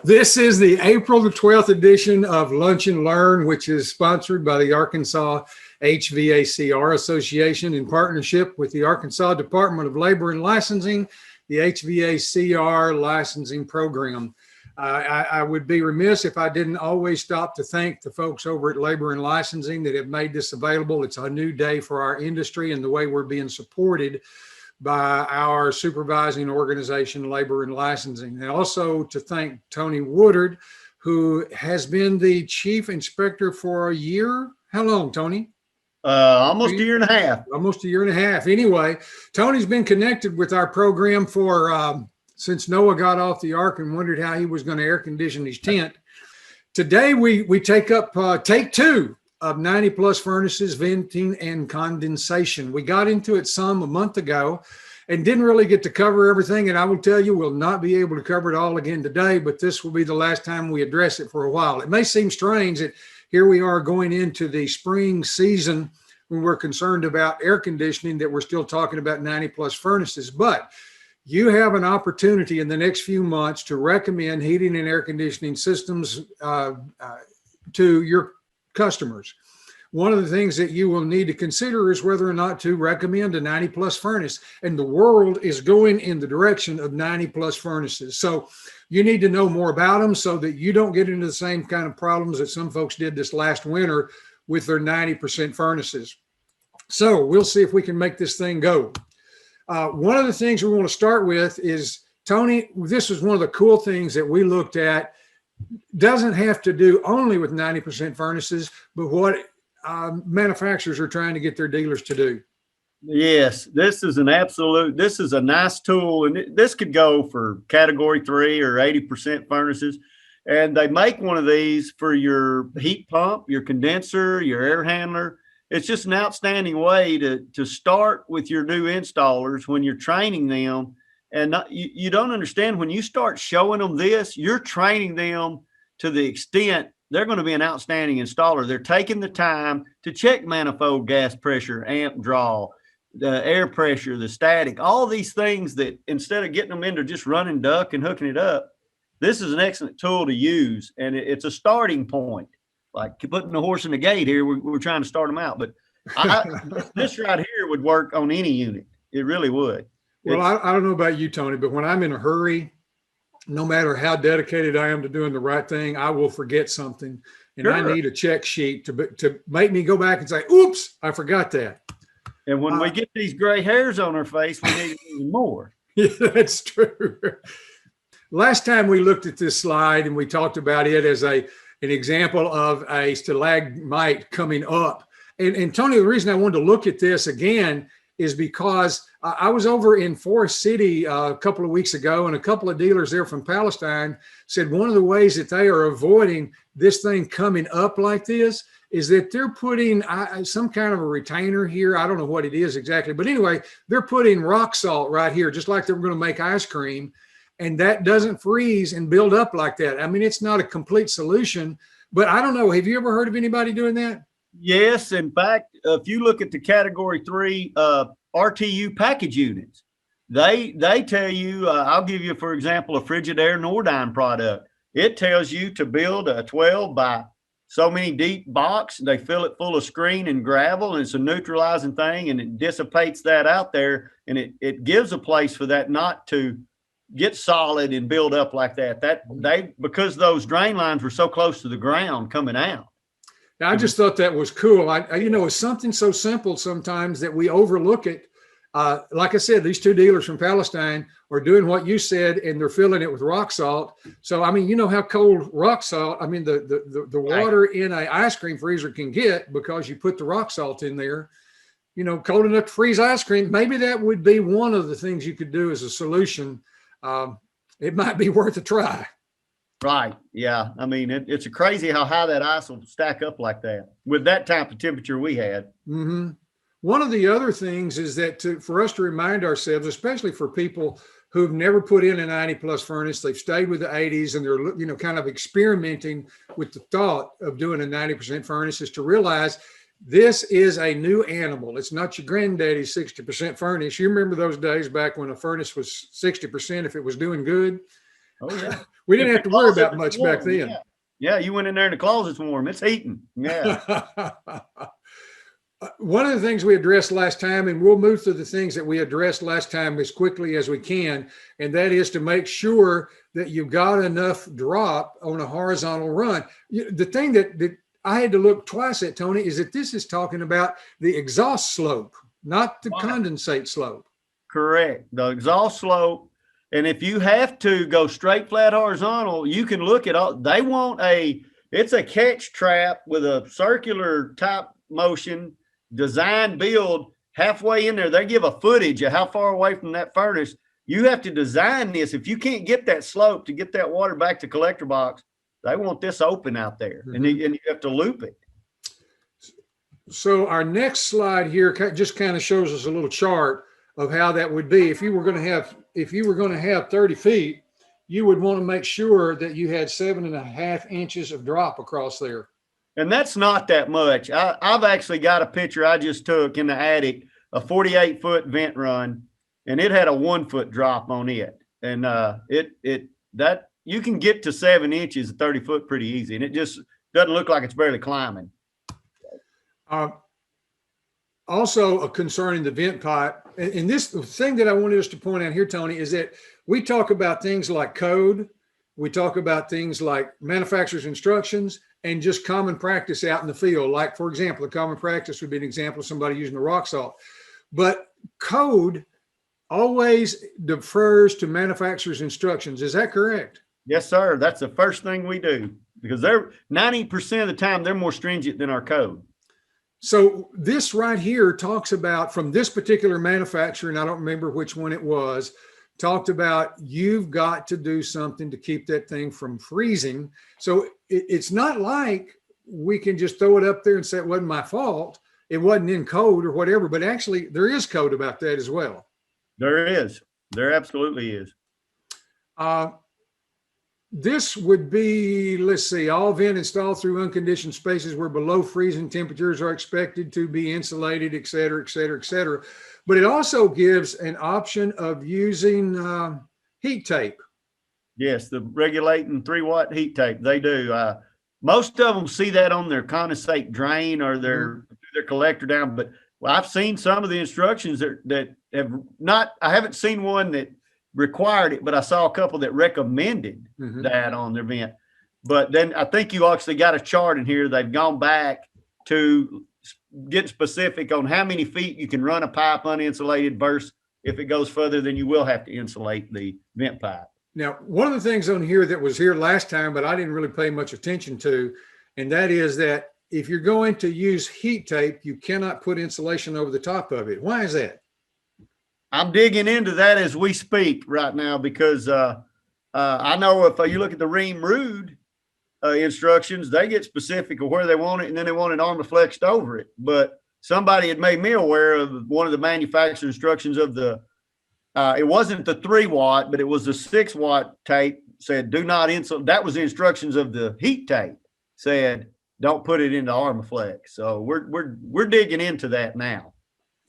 This is the April the 12th edition of Lunch and Learn, which is sponsored by the Arkansas HVACR Association in partnership with the Arkansas Department of Labor and Licensing, the HVACR licensing program. I would be remiss if I didn't always stop to thank the folks over at Labor and Licensing that have made this available. It's a new day for our industry and the way we're being supported by our supervising organization, Labor and Licensing. And also to thank Tony Woodard, who has been the chief inspector for a year. How long, Tony? Almost a year and a half. Almost a year and a half. Anyway, Tony's been connected with our program for since Noah got off the ark and wondered how he was going to air condition his tent. Today, we take up take two of 90 plus furnaces, venting and condensation. We got into it some a month ago and didn't really get to cover everything. And I will tell you, we'll not be able to cover it all again today, but this will be the last time we address it for a while. It may seem strange that here we are going into the spring season when we're concerned about air conditioning, that we're still talking about 90 plus furnaces, but you have an opportunity in the next few months to recommend heating and air conditioning systems to your customers. One of the things that you will need to consider is whether or not to recommend a 90 plus furnace, and the world is going in the direction of 90 plus furnaces. So you need to know more about them so that you don't get into the same kind of problems that some folks did this last winter with their 90% furnaces. So we'll see if we can make this thing go. One of the things we want to start with is, Tony, this is one of the cool things that we looked at. Doesn't have to do only with 90% furnaces, but what manufacturers are trying to get their dealers to do. Yes, this is a nice tool, and this could go for category 3 or 80% furnaces. And they make one of these for your heat pump, your condenser, your air handler. It's just an outstanding way to start with your new installers when you're training them. And you don't understand, when you start showing them this, you're training them to the extent they're going to be an outstanding installer. They're taking the time to check manifold gas pressure, amp draw, the air pressure, the static, all these things that instead of getting them into just running duck and hooking it up, this is an excellent tool to use. And it's a starting point. Like putting the horse in the gate here, we're trying to start them out. But this right here would work on any unit. It really would. Well, I don't know about you, Tony, but when I'm in a hurry, no matter how dedicated I am to doing the right thing, I will forget something. And sure, I need a check sheet to make me go back and say, oops, I forgot that. And when we get these gray hairs on our face, we need even more. Yeah, that's true. Last time we looked at this slide and we talked about it as an example of a stalagmite coming up. And Tony, the reason I wanted to look at this again is because I was over in Forest City a couple of weeks ago, and a couple of dealers there from Palestine said one of the ways that they are avoiding this thing coming up like this is that they're putting some kind of a retainer here. I don't know what it is exactly, but anyway, they're putting rock salt right here, just like they were going to make ice cream, and that doesn't freeze and build up like that. I mean, it's not a complete solution, but I don't know. Have you ever heard of anybody doing that? Yes. In fact, if you look at the category 3 RTU package units, they tell you, I'll give you, for example, a Frigidaire Nordyne product. It tells you to build a 12 by so many deep box. They fill it full of screen and gravel, and it's a neutralizing thing, and it dissipates that out there, and it gives a place for that not to get solid and build up like that. Because those drain lines were so close to the ground coming out. Now, I just thought that was cool. It's something so simple sometimes that we overlook it. Like I said, these two dealers from Palestine are doing what you said, and they're filling it with rock salt. So, I mean, you know how cold rock salt, I mean, the water in an ice cream freezer can get because you put the rock salt in there, cold enough to freeze ice cream. Maybe that would be one of the things you could do as a solution. It might be worth a try. Right. Yeah. I mean, it's crazy how high that ice will stack up like that with that type of temperature we had. Mm-hmm. One of the other things is that for us to remind ourselves, especially for people who've never put in a 90 plus furnace, they've stayed with the 80s and they're, kind of experimenting with the thought of doing a 90% furnace, is to realize this is a new animal. It's not your granddaddy's 60% furnace. You remember those days back when a furnace was 60% if it was doing good? Oh, yeah. We didn't have to worry about Closet much was back warm, then. yeah. Yeah, you went in there and the closet's warm. It's heating. Yeah. One of the things we addressed last time, and we'll move through the things that we addressed last time as quickly as we can, and that is to make sure that you've got enough drop on a horizontal run. The thing that I had to look twice at, Tony, is that this is talking about the exhaust slope, not the condensate slope. Correct. The exhaust slope. And if you have to go straight flat horizontal, you can look at all. They want it's a catch trap with a circular type motion design build halfway in there. They give a footage of how far away from that furnace. You have to design this. If you can't get that slope to get that water back to collector box, they want this open out there, and you have to loop it. So our next slide here just kind of shows us a little chart of how that would be. If you were going to have 30 feet, you would want to make sure that you had 7.5 inches of drop across there. And that's not that much. I've actually got a picture I just took in the attic, a 48-foot vent run, and it had a 1 foot drop on it. And that you can get to 7 inches at 30 foot pretty easy. And it just doesn't look like it's barely climbing. Also concerning the vent pipe, and this thing that I wanted us to point out here, Tony, is that we talk about things like code, we talk about things like manufacturer's instructions, and just common practice out in the field. Like, for example, a common practice would be an example of somebody using a rock salt. But code always defers to manufacturer's instructions. Is that correct? Yes, sir. That's the first thing we do, because they're 90% of the time, they're more stringent than our code. So this right here talks about, from this particular manufacturer, and I don't remember which one it was, talked about you've got to do something to keep that thing from freezing. So it's not like we can just throw it up there and say it wasn't my fault. It wasn't in code or whatever, but actually there is code about that as well. There is. There absolutely is. This would be, let's see, all vent installed through unconditioned spaces where below freezing temperatures are expected to be insulated, et cetera, et cetera, et cetera. But it also gives an option of using heat tape. Yes, the regulating 3-watt heat tape, they do. Most of them see that on their condensate drain or their collector down. But I've seen some of the instructions that have not, I haven't seen one that required it, but I saw a couple that recommended that on their vent. But then I think you actually got a chart in here. They've gone back to get specific on how many feet you can run a pipe uninsulated versus if it goes further, then you will have to insulate the vent pipe. Now, one of the things on here that was here last time, but I didn't really pay much attention to, and that is that if you're going to use heat tape, you cannot put insulation over the top of it. Why is that? I'm digging into that as we speak right now, because I know if you look at the Ream Rude instructions, they get specific of where they want it, and then they want it armaflexed over it. But somebody had made me aware of one of the manufacturer instructions of the, it wasn't the 3-watt, but it was the 6-watt tape, said do not insulate. That was the instructions of the heat tape, said don't put it into armaflex. So we're digging into that now.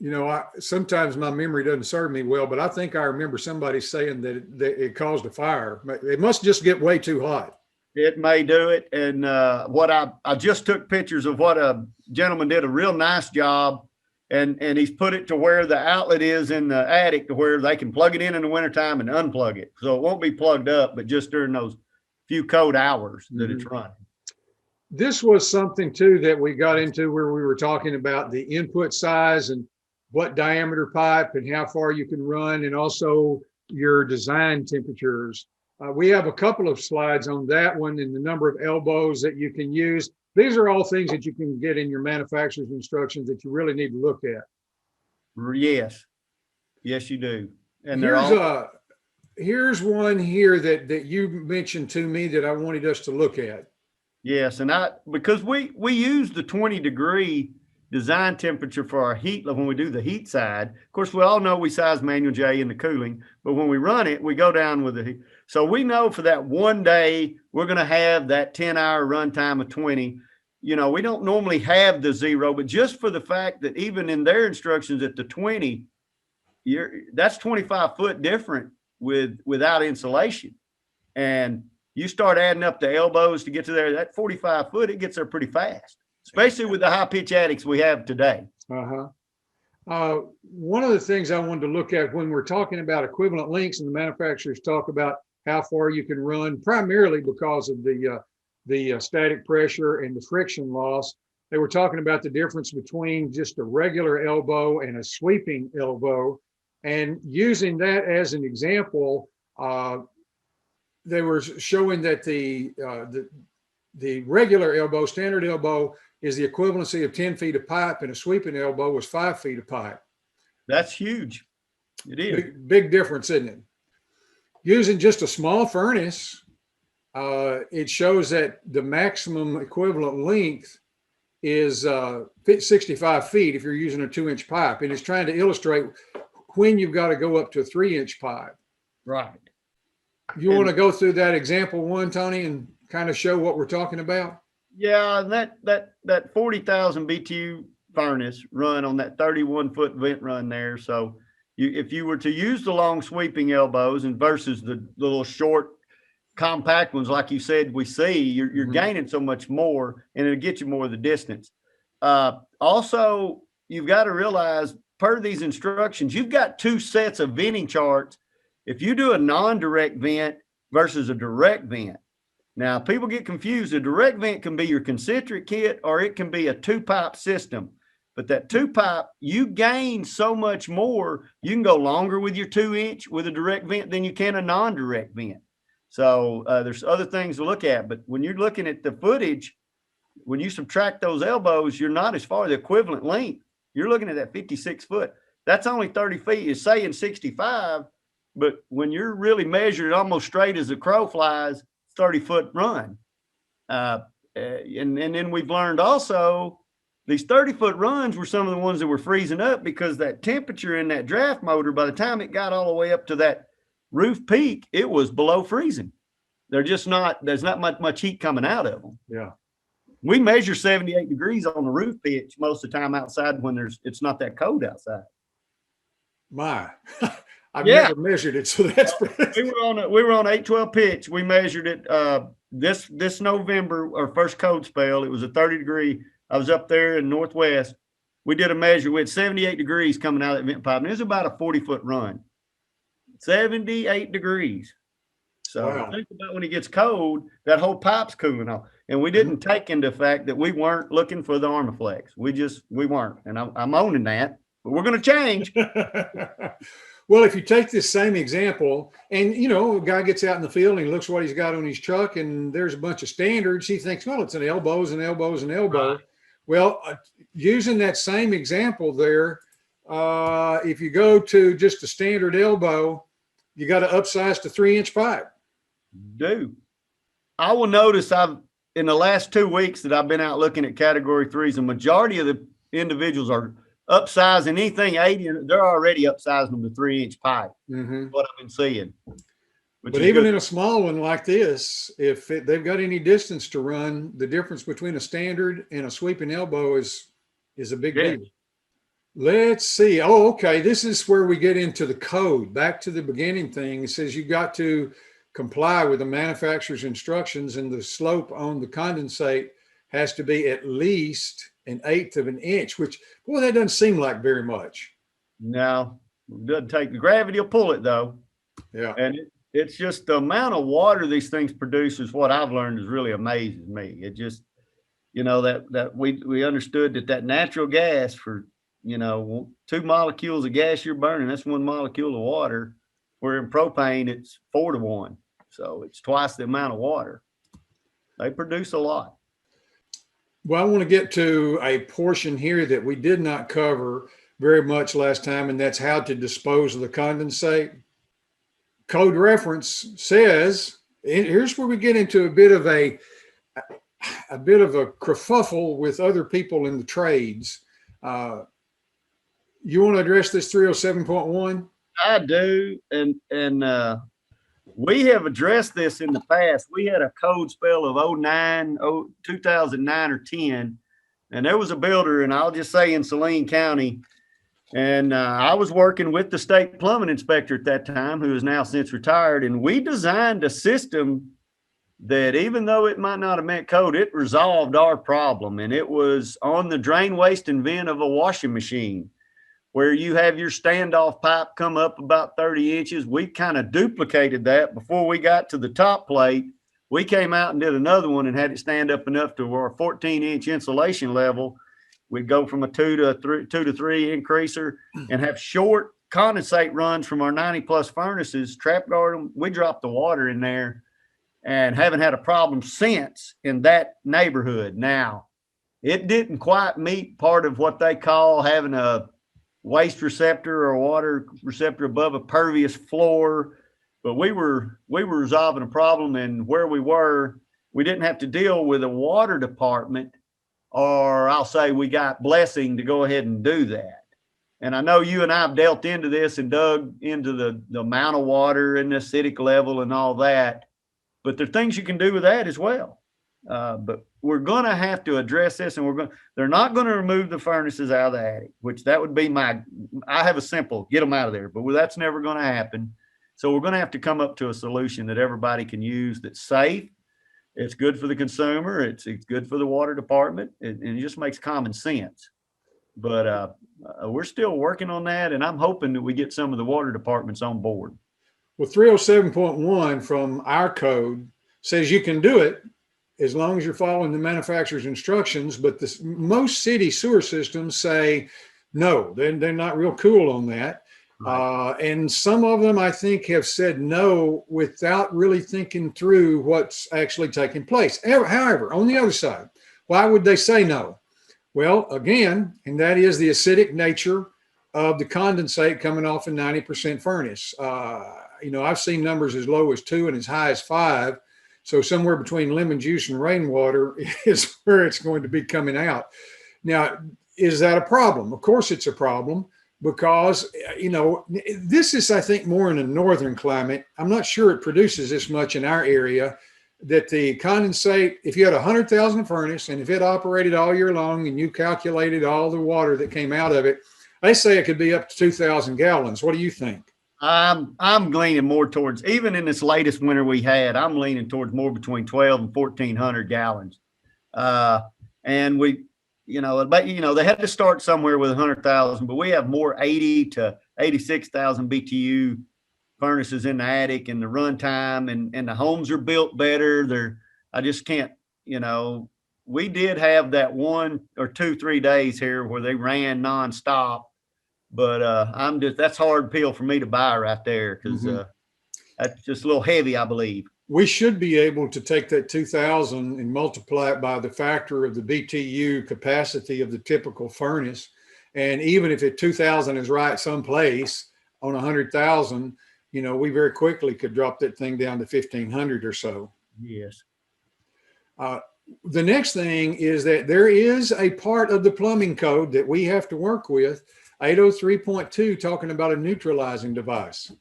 You know, sometimes my memory doesn't serve me well, but I think I remember somebody saying that it caused a fire. It must just get way too hot. It may do it. And what I just took pictures of what a gentleman did a real nice job. And he's put it to where the outlet is in the attic to where they can plug it in the wintertime and unplug it. So it won't be plugged up, but just during those few cold hours that it's running. This was something too that we got into where we were talking about the input size and what diameter pipe and how far you can run, and also your design temperatures. We have a couple of slides on that one and the number of elbows that you can use. These are all things that you can get in your manufacturer's instructions that you really need to look at. Yes. Yes, you do. And here's one here that you mentioned to me that I wanted us to look at. Yes, and because we use the 20-degree design temperature for our heat when we do the heat side. Of course, we all know we size manual J in the cooling, but when we run it, we go down with the heat. So we know for that one day, we're going to have that 10-hour runtime of 20. You know, we don't normally have the 0, but just for the fact that even in their instructions at the 20, that's 25 foot different without insulation. And you start adding up the elbows to get to there, that 45 foot, it gets there pretty fast, especially with the high pitch attics we have today. One of the things I wanted to look at when we're talking about equivalent lengths, and the manufacturers talk about how far you can run, primarily because of the static pressure and the friction loss. They were talking about the difference between just a regular elbow and a sweeping elbow. And using that as an example, they were showing that the regular elbow, standard elbow, is the equivalency of 10 feet of pipe, and a sweeping elbow was 5 feet of pipe. That's huge. It is. Big difference, isn't it? Using just a small furnace, it shows that the maximum equivalent length is 65 feet if you're using a 2-inch pipe. And it's trying to illustrate when you've got to go up to a 3-inch pipe. Right. You want to go through that example one, Tony, and kind of show what we're talking about? Yeah, that 40,000 BTU furnace run on that 31-foot vent run there. So if you were to use the long sweeping elbows and versus the little short compact ones, like you said, we see, you're gaining so much more, and it'll get you more of the distance. Also, you've got to realize, per these instructions, you've got 2 sets of venting charts. If you do a non-direct vent versus a direct vent. Now, people get confused. A direct vent can be your concentric kit, or it can be a 2-pipe system. But that 2-pipe, you gain so much more. You can go longer with your 2-inch with a direct vent than you can a non-direct vent. So there's other things to look at. But when you're looking at the footage, when you subtract those elbows, you're not as far the equivalent length. You're looking at that 56 foot. That's only 30 feet. It's saying 65. But when you're really measured almost straight as a crow flies, 30-foot run. And then we've learned also these 30-foot runs were some of the ones that were freezing up because that temperature in that draft motor, by the time it got all the way up to that roof peak, it was below freezing. There's not much heat coming out of them. Yeah. We measure 78 degrees on the roof pitch most of the time outside when it's not that cold outside. My, I've never measured it, so that's we were on 812 pitch. We measured it this November, our first cold spell. It was a 30 degree. I was up there in Northwest. We did a measure. We had 78 degrees coming out of that vent pipe, and it was about a 40-foot run. 78 degreers. So think about when it gets cold, that whole pipe's cooling off. And we didn't take into the fact that we weren't looking for the Armaflex. We weren't. And I'm owning that, but we're going to change. Well, if you take this same example and, a guy gets out in the field and he looks what he's got on his truck and there's a bunch of standards, he thinks, well, it's an elbows and elbows and elbow. Right. Well, using that same example there, if you go to just a standard elbow, you got to upsize to 3-inch pipe. I will notice in the last 2 weeks that I've been out looking at category 3s, the majority of the individuals are upsizing anything 80. They're already upsizing them to 3-inch pipe. What I've been seeing. But even in a small one like this, if they've got any distance to run, the difference between a standard and a sweeping elbow is a big deal. Let's see. Oh, okay. This is where we get into the code. Back to the beginning thing. It says you've got to comply with the manufacturer's instructions, and the slope on the condensate has to be at least 1/8 of an inch, which, boy, that doesn't seem like very much. No, it doesn't take. The gravity will pull it, though. Yeah. And it's just the amount of water these things produce is what I've learned is really amazes me. It just, that we understood that natural gas for, 2 molecules of gas you're burning, that's 1 molecule of water, where in propane, it's 4 to 1. So it's twice the amount of water. They produce a lot. Well, I want to get to a portion here that we did not cover very much last time, and that's how to dispose of the condensate. Code reference says, and here's where we get into a bit of a kerfuffle with other people in the trades. You want to address this 307.1? I do, and we have addressed this in the past. We had a code spell of 2009 or 10, and there was a builder, and I'll just say in Saline County, and I was working with the state plumbing inspector at that time, who is now since retired, and we designed a system that even though it might not have meant code, it resolved our problem. And it was on the drain, waste, and vent of a washing machine, where you have your standoff pipe come up about 30 inches. We kind of duplicated that before we got to the top plate. We came out and did another one and had it stand up enough to our 14-inch insulation level. We'd go from a 2 to 3 increaser and have short condensate runs from our 90+ furnaces, trap guard them. We dropped the water in there and haven't had a problem since in that neighborhood. Now, it didn't quite meet part of what they call having a waste receptor or water receptor above a pervious floor, but we were resolving a problem. And where we were, we didn't have to deal with a water department, or I'll say we got blessing to go ahead and do that. And I know you and I have dealt into this and dug into the amount of water and the acidic level and all that, but there are things you can do with that as well. But we're going to have to address this, and they're not going to remove the furnaces out of the attic, which that would be I have a simple, get them out of there, but that's never going to happen. So we're going to have to come up to a solution that everybody can use, that's safe. It's good for the consumer. It's good for the water department. And it just makes common sense. But we're still working on that, and I'm hoping that we get some of the water departments on board. Well, 307.1 from our code says you can do it as long as you're following the manufacturer's instructions, but most city sewer systems say no. They're not real cool on that. Right. And some of them, I think, have said no without really thinking through what's actually taking place. However, on the other side, why would they say no? Well, again, and that is the acidic nature of the condensate coming off a 90% furnace. I've seen numbers as low as 2 and as high as 5. So somewhere between lemon juice and rainwater is where it's going to be coming out. Now, is that a problem? Of course it's a problem, because, this is, I think, more in a northern climate. I'm not sure it produces this much in our area, that the condensate, if you had 100,000 furnace and if it operated all year long and you calculated all the water that came out of it, they say it could be up to 2,000 gallons. What do you think? I'm leaning more towards, even in this latest winter we had, I'm leaning towards more between 12 and 1,400 gallons. And we, they had to start somewhere with 100,000, but we have more 80 to 86,000 BTU furnaces in the attic, and the runtime and the homes are built better. I just can't, we did have that 1 or 2, 3 days here where they ran nonstop. But that's hard pill for me to buy right there, because that's just a little heavy, I believe. We should be able to take that 2,000 and multiply it by the factor of the BTU capacity of the typical furnace. And even if 2,000 is right someplace on 100,000, we very quickly could drop that thing down to 1,500 or so. Yes. The next thing is that there is a part of the plumbing code that we have to work with, 803.2, talking about a neutralizing device.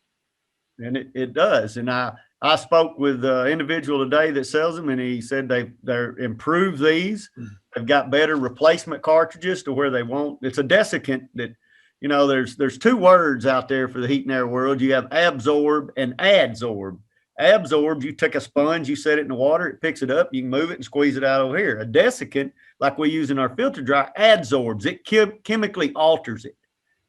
And it does. And I spoke with an individual today that sells them, and he said they're improved these. They've got better replacement cartridges to where they won't. It's a desiccant that, there's 2 words out there for the heat and air world. You have absorb and adsorb. Absorb, you take a sponge, you set it in the water, it picks it up, you can move it and squeeze it out over here. A desiccant, like we use in our filter dry, adsorbs. It chemically alters it,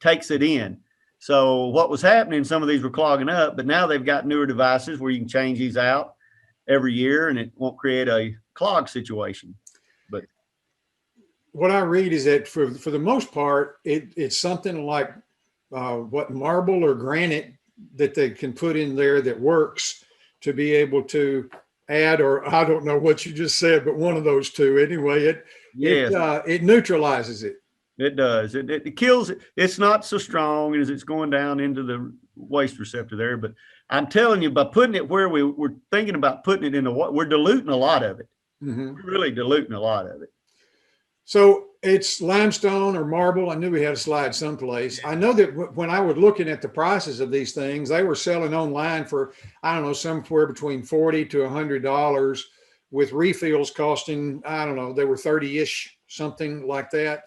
takes it in. So what was happening, some of these were clogging up, but now they've got newer devices where you can change these out every year and it won't create a clog situation. But what I read is that for the most part, it's something like what marble or granite that they can put in there that works to be able to add, or I don't know what you just said, but one of those two. Anyway, it neutralizes it. It does. It kills it. It's not so strong as it's going down into the waste receptor there. But I'm telling you, by putting it where we're thinking about putting it in the water, we're diluting a lot of it. We're really diluting a lot of it. So it's limestone or marble. I knew we had a slide someplace. I know that when I was looking at the prices of these things, they were selling online for, I don't know, somewhere between $40 to $100, with refills costing, I don't know, they were 30-ish, something like that.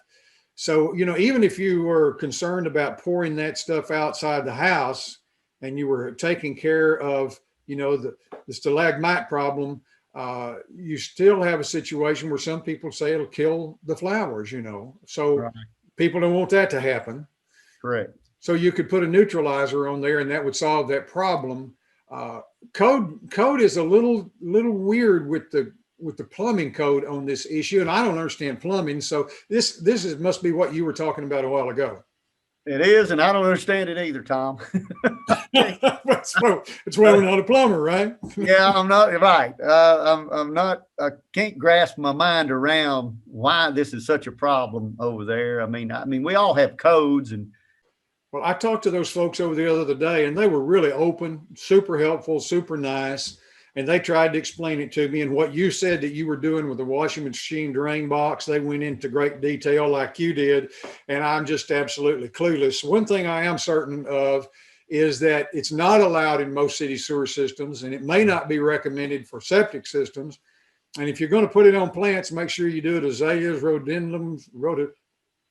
So, even if you were concerned about pouring that stuff outside the house and you were taking care of, the stalagmite problem, you still have a situation where some people say it'll kill the flowers, So Right. people don't want that to happen. Correct. So you could put a neutralizer on there and that would solve that problem. Code is a little weird with the plumbing code on this issue. And I don't understand plumbing. So this must be what you were talking about a while ago. It is, and I don't understand it either, Tom. It's why we're not a plumber, right? Yeah, I'm not right. I'm not. I can't grasp my mind around why this is such a problem over there. I mean, we all have codes, and well, I talked to those folks over the other day, and they were really open, super helpful, super nice, and they tried to explain it to me. And what you said that you were doing with the washing machine drain box, they went into great detail like you did, and I'm just absolutely clueless. One thing I am certain of is that it's not allowed in most city sewer systems, and it may not be recommended for septic systems. And if you're going to put it on plants, make sure you do it azaleas, rhododendrons,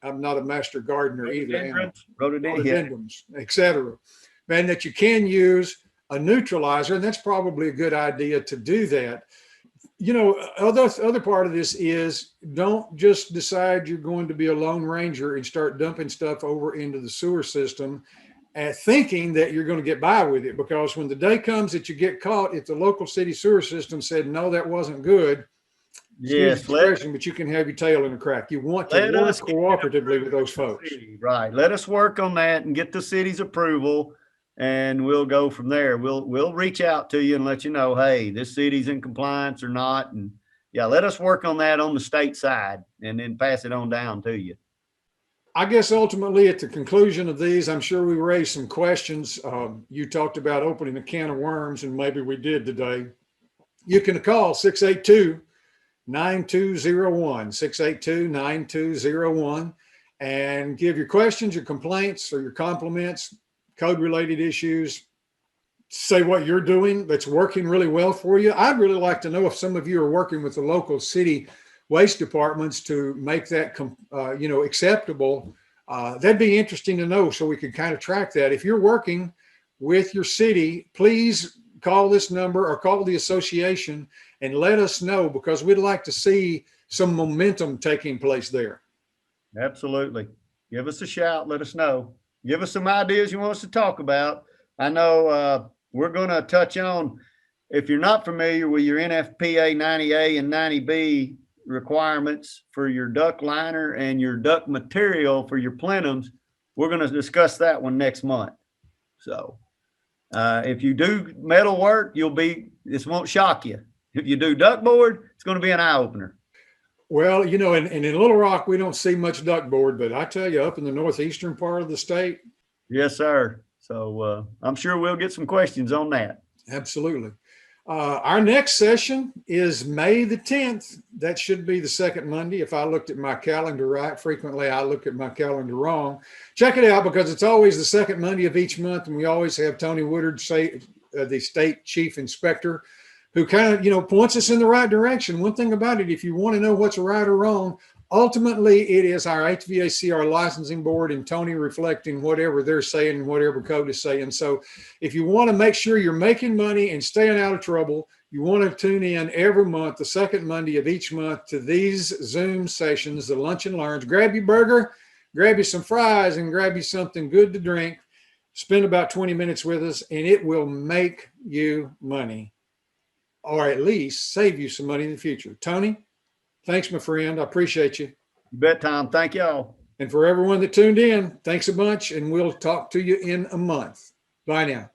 I'm not a master gardener either. Rhododendrons, etc. And that you can use a neutralizer, and that's probably a good idea to do that. Other part of this is don't just decide you're going to be a lone ranger and start dumping stuff over into the sewer system and thinking that you're going to get by with it, because when the day comes that you get caught, if the local city sewer system said, no, that wasn't good, yes, but you can have your tail in a crack. You want to work cooperatively with those folks. Right. Let us work on that and get the city's approval, and we'll go from there. We'll reach out to you and let you know, hey, this city's in compliance or not. And yeah, let us work on that on the state side and then pass it on down to you. I guess ultimately at the conclusion of these, I'm sure we raised some questions. You talked about opening a can of worms, and maybe we did today. You can call 682-9201, 682-9201, and give your questions, your complaints, or your compliments, code-related issues. Say what you're doing that's working really well for you. I'd really like to know if some of you are working with the local city waste departments to make that, acceptable. That'd be interesting to know, so we could kind of track that. If you're working with your city, please call this number or call the association and let us know, because we'd like to see some momentum taking place there. Absolutely. Give us a shout. Let us know. Give us some ideas you want us to talk about. I know we're going to touch on, if you're not familiar with your NFPA 90A and 90B requirements for your duct liner and your duct material for your plenums, we're going to discuss that one next month. So if you do metal work, this won't shock you. If you do duct board, it's going to be an eye opener. Well, and in Little Rock, we don't see much duct board, but I tell you, up in the northeastern part of the state. Yes, sir. So I'm sure we'll get some questions on that. Absolutely. Our next session is May the 10th. That should be the second Monday. If I looked at my calendar right, frequently I look at my calendar wrong. Check it out, because it's always the second Monday of each month. And we always have Tony Woodard, the state chief inspector, who kind of, points us in the right direction. One thing about it, if you want to know what's right or wrong, ultimately it is our HVAC, our licensing board, and Tony reflecting whatever they're saying and whatever code is saying. So if you want to make sure you're making money and staying out of trouble, you want to tune in every month, the second Monday of each month, to these Zoom sessions, the lunch and learns. Grab your burger, grab you some fries, and grab you something good to drink. Spend about 20 minutes with us, and it will make you money, or at least save you some money in the future. Tony, thanks, my friend. I appreciate you. You bet, Tom. Thank y'all. And for everyone that tuned in, thanks a bunch, and we'll talk to you in a month. Bye now.